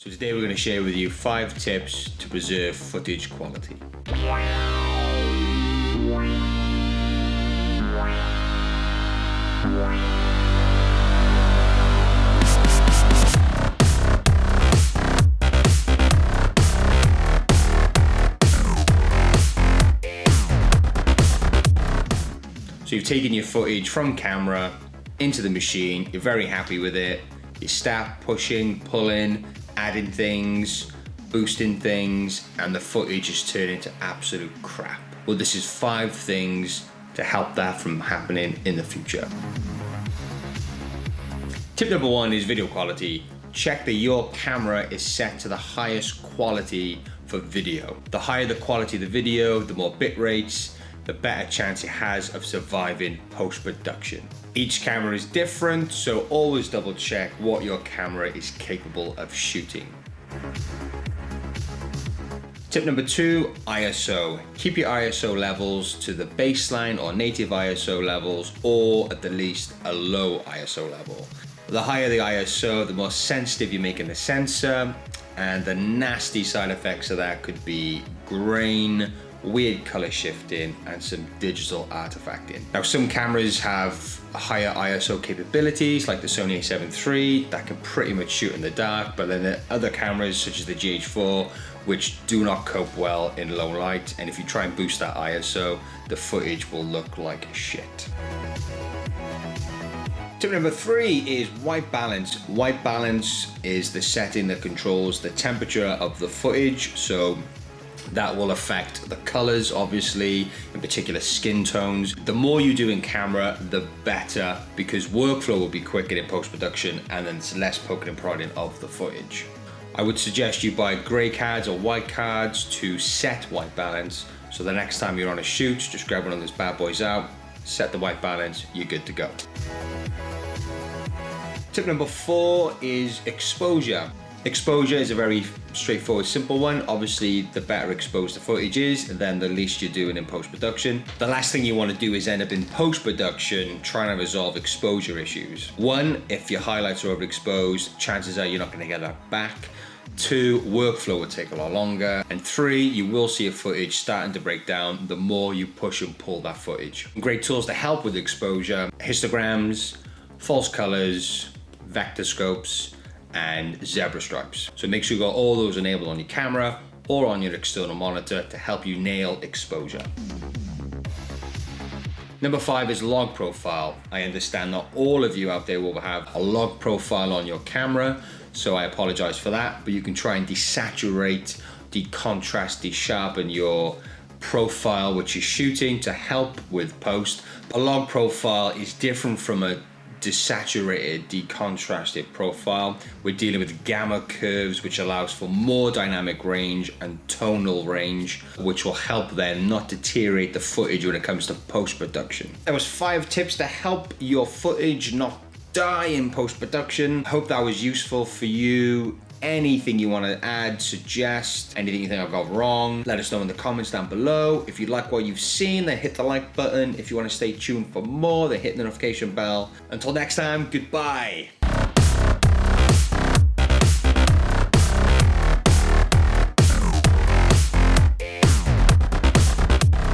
So today we're going to share with you 5 tips to preserve footage quality. So you've taken your footage from camera into the machine, you're very happy with it, you start pushing, pulling, adding things, boosting things, and the footage is turning to absolute crap. Well, this is 5 things to help that from happening in the future. Tip number 1 is video quality. Check that your camera is set to the highest quality for video. The higher the quality of the video, the more bit rates, the better chance it has of surviving post-production. Each camera is different, so always double check what your camera is capable of shooting. Tip number 2, ISO. Keep your ISO levels to the baseline or native ISO levels, or at the least a low ISO level. The higher the ISO, the more sensitive you're making the sensor, and the nasty side effects of that could be grain, weird color shifting, and some digital artifacting. Now, some cameras have higher ISO capabilities, like the Sony A700 III, that can pretty much shoot in the dark, but then there are other cameras, such as the GH4, which do not cope well in low light, and if you try and boost that ISO, the footage will look like shit. Tip number 3 is white balance. White balance is the setting that controls the temperature of the footage, so that will affect the colors, obviously, in particular skin tones. The more you do in camera, the better, because workflow will be quicker in post-production and then it's less poking and prodding of the footage. I would suggest you buy gray cards or white cards to set white balance, so the next time you're on a shoot, just grab one of those bad boys out, set the white balance, you're good to go. Tip number 4 is exposure. Exposure is a very straightforward, simple one. Obviously, the better exposed the footage is, then the least you're doing in post-production. The last thing you want to do is end up in post-production trying to resolve exposure issues. 1, if your highlights are overexposed, chances are you're not going to get that back. 2, workflow will take a lot longer. And 3, you will see a footage starting to break down the more you push and pull that footage. Great tools to help with exposure: histograms, false colors, vector scopes, and zebra stripes. So make sure you got all those enabled on your camera or on your external monitor to help you nail exposure. Number 5 is log profile. I understand not all of you out there will have a log profile on your camera, so I apologize for that, but you can try and desaturate, decontrast, desharpen your profile which you're shooting to help with post. A log profile is different from a desaturated, decontrasted profile. We're dealing with gamma curves, which allows for more dynamic range and tonal range, which will help then not deteriorate the footage when it comes to post-production. There was 5 tips to help your footage not die in post-production. Hope that was useful for you. Anything you want to add, suggest, anything you think I've got wrong, let us know in the comments down below. If you like what you've seen, then hit the like button. If you want to stay tuned for more, then hit the notification bell. Until next time, goodbye.